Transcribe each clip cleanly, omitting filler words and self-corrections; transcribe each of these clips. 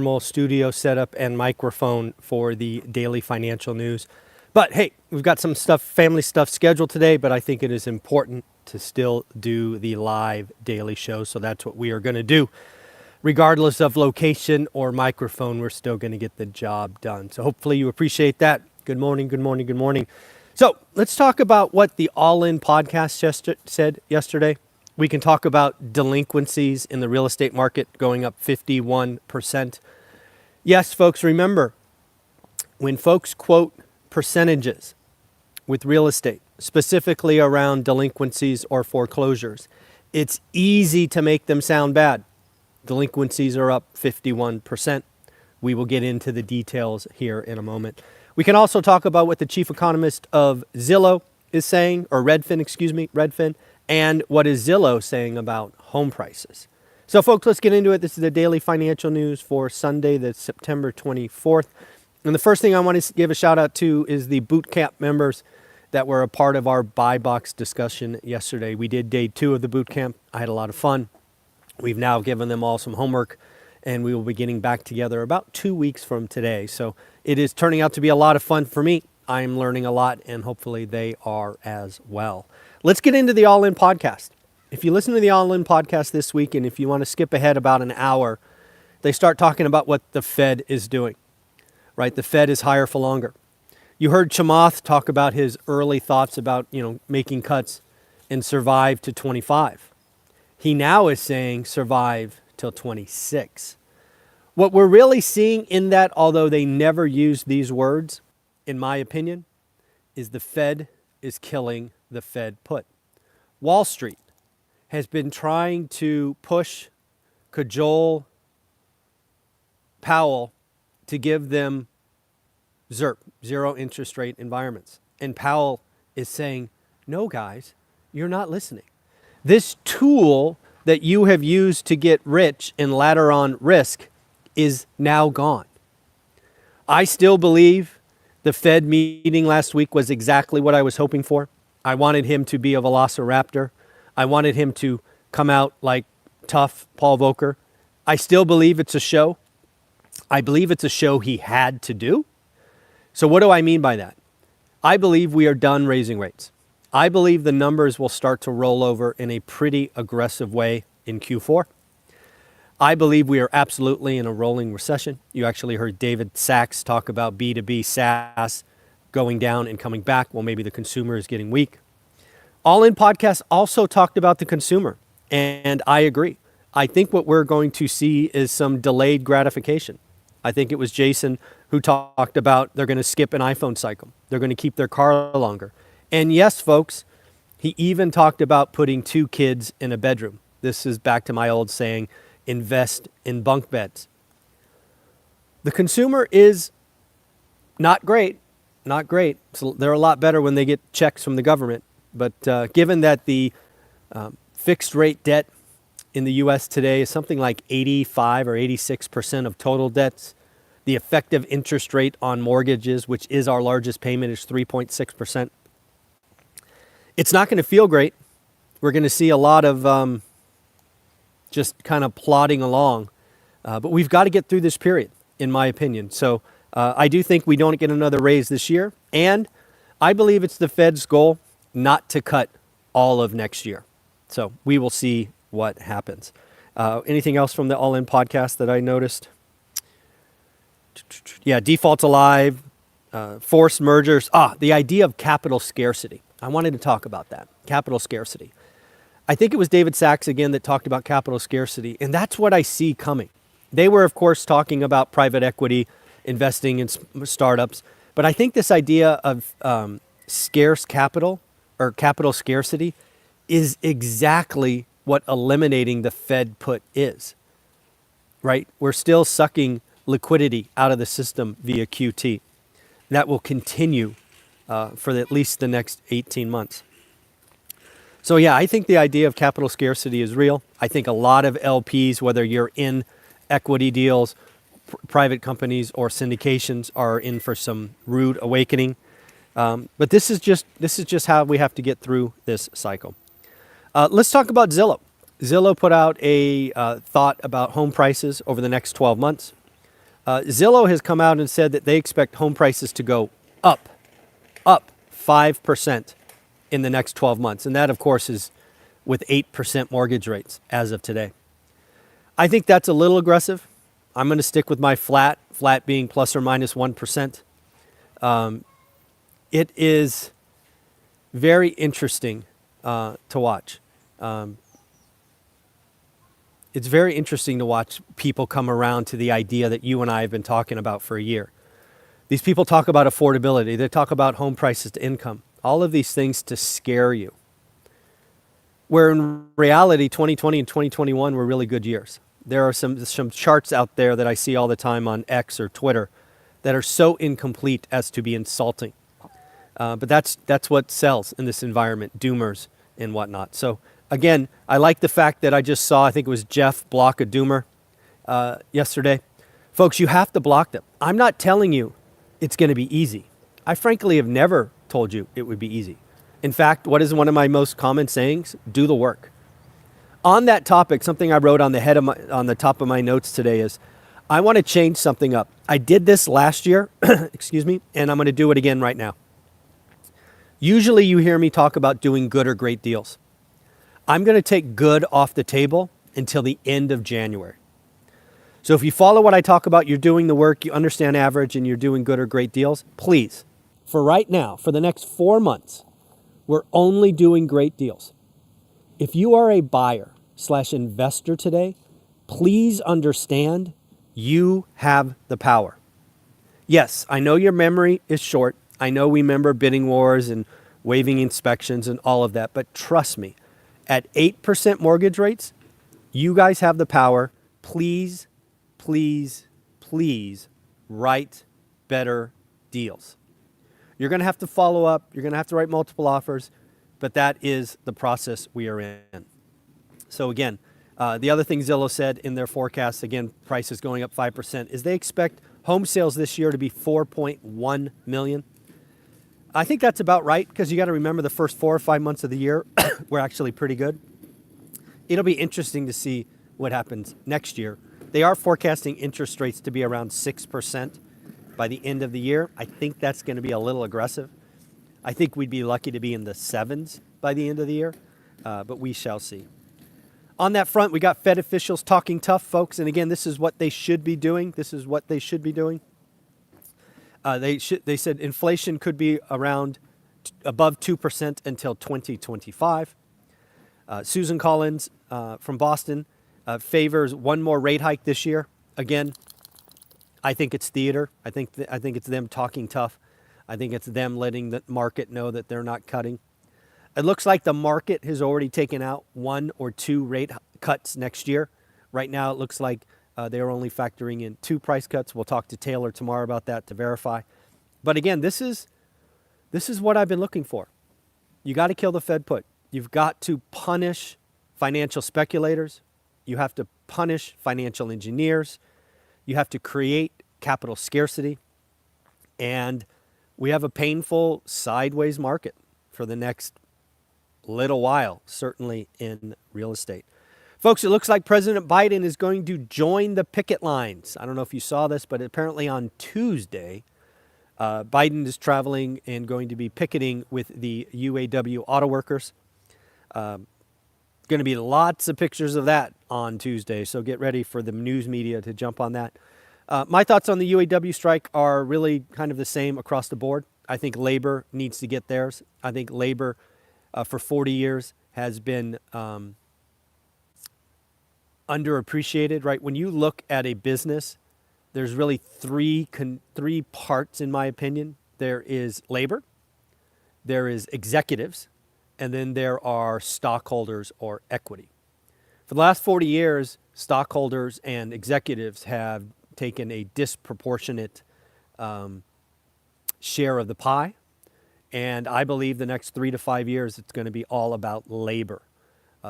normal studio setup and microphone for the daily financial news. But hey, we've got some stuff, family stuff scheduled today, but I think it is important to still do the live daily show. So that's what we are going to do. Regardless of location or microphone, we're still going to get the job done. So hopefully you appreciate that. Good morning, good morning, good morning. So let's talk about what the All In podcast said yesterday. We can talk about delinquencies in the real estate market going up 51%. Yes, folks, remember, when folks quote percentages with real estate, specifically around delinquencies or foreclosures, it's easy to make them sound bad. Delinquencies are up 51%. We will get into the details here in a moment. We can also talk about what the chief economist of Zillow is saying, or Redfin, and what is Zillow saying about home prices. So folks, let's get into it. This is the daily financial news for Sunday, the September 24th. And the first thing I want to give a shout out to is the boot camp members that were a part of our buy box discussion yesterday. We did day 2 of the boot camp. I had a lot of fun. We've now given them all some homework, and we will be getting back together about 2 weeks from today. So it is turning out to be a lot of fun for me. I'm learning a lot, and hopefully they are as well. Let's get into the All In podcast. If you listen to the All In podcast this week, and if you want to skip ahead about an hour, they start talking about what the Fed is doing, right? The Fed is higher for longer. You heard Chamath talk about his early thoughts about, making cuts and survive to 25. He now is saying survive till 26. What we're really seeing in that, although they never use these words, in my opinion, is the Fed is killing the Fed put. Wall Street has been trying to cajole Powell to give them ZIRP, zero interest rate environments. And Powell is saying, no, guys, you're not listening. This tool that you have used to get rich and ladder on risk is now gone. I still believe the Fed meeting last week was exactly what I was hoping for. I wanted him to be a velociraptor. I wanted him to come out like tough Paul Volcker. I still believe it's a show. I believe it's a show he had to do. So what do I mean by that? I believe we are done raising rates. I believe the numbers will start to roll over in a pretty aggressive way in Q4. I believe we are absolutely in a rolling recession. You actually heard David Sachs talk about B2B SaaS going down and coming back. Well, maybe the consumer is getting weak. All In podcast also talked about the consumer, and I agree. I think what we're going to see is some delayed gratification. I think it was Jason who talked about they're going to skip an iPhone cycle. They're going to keep their car longer. And yes, folks, he even talked about putting 2 kids in a bedroom. This is back to my old saying, invest in bunk beds. The consumer is not great. So they're a lot better when they get checks from the government. But given that the fixed rate debt in the U.S. today is something like 85 or 86% of total debts, the effective interest rate on mortgages, which is our largest payment, is 3.6%. It's not going to feel great. We're going to see a lot of just kind of plodding along. But we've got to get through this period, in my opinion. So I do think we don't get another raise this year. And I believe it's the Fed's goal not to cut all of next year. So we will see what happens. Anything else from the All In podcast that I noticed? Yeah, defaults alive, forced mergers. The idea of capital scarcity. I wanted to talk about that. Capital scarcity. I think it was David Sachs again that talked about capital scarcity, and that's what I see coming. They were, of course, talking about private equity, investing in startups, but I think this idea of scarce capital or capital scarcity is exactly what eliminating the Fed put is, right? We're still sucking liquidity out of the system via QT. That will continue for at least the next 18 months. So yeah, I think the idea of capital scarcity is real. I think a lot of LPs, whether you're in equity deals, private companies, or syndications, are in for some rude awakening. But this is just how we have to get through this cycle. Let's talk about Zillow. Zillow put out a thought about home prices over the next 12 months. Zillow has come out and said that they expect home prices to go up 5% in the next 12 months. And that, of course, is with 8% mortgage rates as of today. I think that's a little aggressive. I'm going to stick with my flat being plus or minus 1%. It is very interesting to watch. It's very interesting to watch people come around to the idea that you and I have been talking about for a year. These people talk about affordability. They talk about home prices to income. All of these things to scare you. Where in reality, 2020 and 2021 were really good years. There are some charts out there that I see all the time on X or Twitter that are so incomplete as to be insulting. But that's what sells in this environment, doomers and whatnot. So again, I like the fact that I just saw, I think it was Jeff block a doomer yesterday. Folks, you have to block them. I'm not telling you it's going to be easy. I frankly have never told you it would be easy. In fact, what is one of my most common sayings? Do the work. On that topic, something I wrote on the top of my notes today is, I want to change something up. I did this last year, excuse me, and I'm going to do it again right now. Usually you hear me talk about doing good or great deals. I'm going to take good off the table until the end of January. So if you follow what I talk about, you're doing the work, you understand average, and you're doing good or great deals, please, for right now, for the next 4 months, we're only doing great deals. If you are a buyer/investor today, please understand you have the power. Yes, I know your memory is short. I know we remember bidding wars and waiving inspections and all of that, but trust me, at 8% mortgage rates, you guys have the power. Please, please, please write better deals. You're going to have to follow up. You're going to have to write multiple offers, but that is the process we are in. So again, the other thing Zillow said in their forecast, again, prices going up 5%, is they expect home sales this year to be 4.1 million. I think that's about right, because you got to remember the first 4 or 5 months of the year were actually pretty good. It'll be interesting to see what happens next year. They are forecasting interest rates to be around 6% by the end of the year. I think that's going to be a little aggressive. I think we'd be lucky to be in the 7s by the end of the year, but we shall see. On that front, we got Fed officials talking tough, folks. And again, this is what they should be doing. This is what they should be doing. They said inflation could be around above 2% until 2025. Susan Collins from Boston favors one more rate hike this year. Again, I think it's theater. I think it's them talking tough. I think it's them letting the market know that they're not cutting. It looks like the market has already taken out 1 or 2 rate cuts next year. Right now, it looks like they're only factoring in 2 price cuts. We'll talk to Taylor tomorrow about that to verify. But again, this is what I've been looking for. You got to kill the Fed put. You've got to punish financial speculators. You have to punish financial engineers. You have to create capital scarcity. And we have a painful sideways market for the next little while, certainly in real estate. Folks, it looks like President Biden is going to join the picket lines. I don't know if you saw this, but apparently on Tuesday, Biden is traveling and going to be picketing with the UAW auto workers. Going to be lots of pictures of that on Tuesday, so get ready for the news media to jump on that. My thoughts on the UAW strike are really kind of the same across the board. I think labor needs to get theirs. I think labor for 40 years has been underappreciated, right? When you look at a business, there's really three parts, in my opinion. There is labor, there is executives, and then there are stockholders or equity. For the last 40 years, stockholders and executives have taken a disproportionate share of the pie. And I believe the next 3 to 5 years, it's going to be all about labor.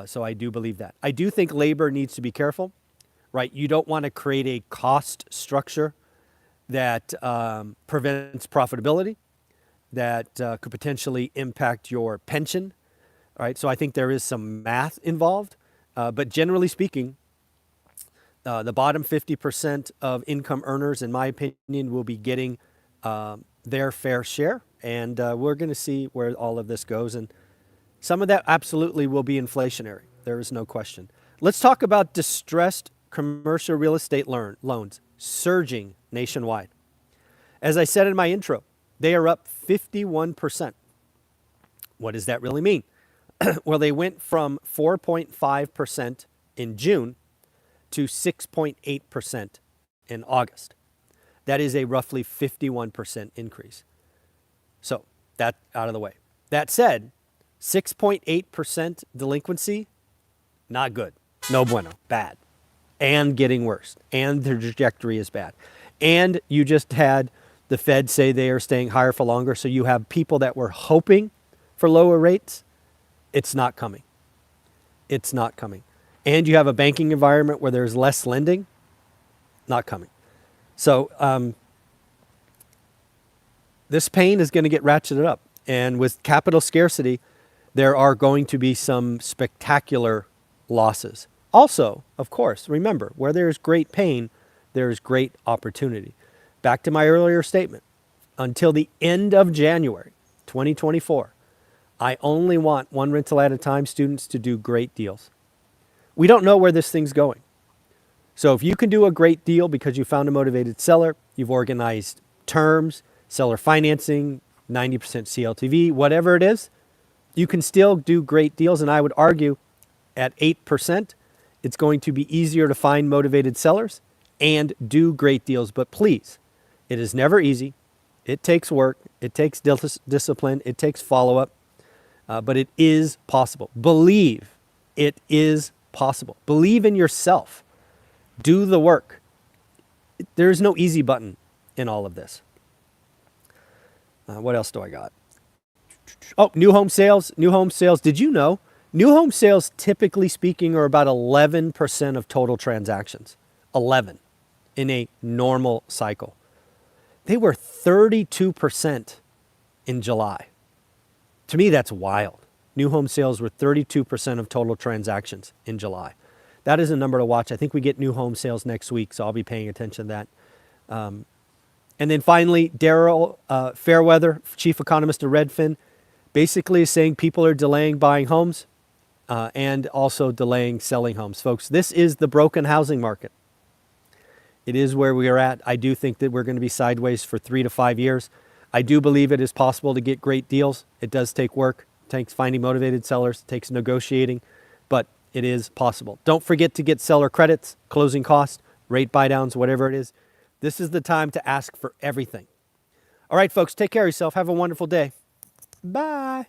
So I do believe that. I do think labor needs to be careful, right? You don't want to create a cost structure that prevents profitability, that could potentially impact your pension, right? So I think there is some math involved. But generally speaking, The bottom 50% of income earners, in my opinion, will be getting their fair share. And we're going to see where all of this goes. And some of that absolutely will be inflationary. There is no question. Let's talk about distressed commercial real estate loans surging nationwide. As I said in my intro, they are up 51%. What does that really mean? Well, they went from 4.5% in June to 6.8% in August. That is a roughly 51% increase. So that out of the way. That said, 6.8% delinquency, not good. No bueno, bad. And getting worse. And the trajectory is bad. And you just had the Fed say they are staying higher for longer. So you have people that were hoping for lower rates. It's not coming. It's not coming. And you have a banking environment where there's less lending, not coming. So this pain is going to get ratcheted up. And with capital scarcity, there are going to be some spectacular losses. Also, of course, remember, where there's great pain, there's great opportunity. Back to my earlier statement, until the end of January 2024, I only want one rental at a time students to do great deals. We don't know where this thing's going. So if you can do a great deal because you found a motivated seller, you've organized terms, seller financing, 90% CLTV, whatever it is, you can still do great deals. And I would argue at 8%, it's going to be easier to find motivated sellers and do great deals. But please, it is never easy. It takes work. It takes discipline. It takes follow-up. But it is possible. Believe it is possible. Believe in yourself. Do the work. There is no easy button in all of this. What else do I got? Oh, new home sales. New home sales. Did you know new home sales, typically speaking, are about 11% of total transactions? 11 in a normal cycle. They were 32% in July. To me, that's wild. New home sales were 32% of total transactions in July. That is a number to watch. I think we get new home sales next week, so I'll be paying attention to that. And then finally, Daryl Fairweather, chief economist of Redfin, basically is saying people are delaying buying homes and also delaying selling homes. Folks, this is the broken housing market. It is where we are at. I do think that we're going to be sideways for 3 to 5 years. I do believe it is possible to get great deals. It does take work. It takes finding motivated sellers. It takes negotiating, but it is possible. Don't forget to get seller credits, closing costs, rate buy downs, whatever it is. This is the time to ask for everything. All right, folks, take care of yourself. Have a wonderful day. Bye.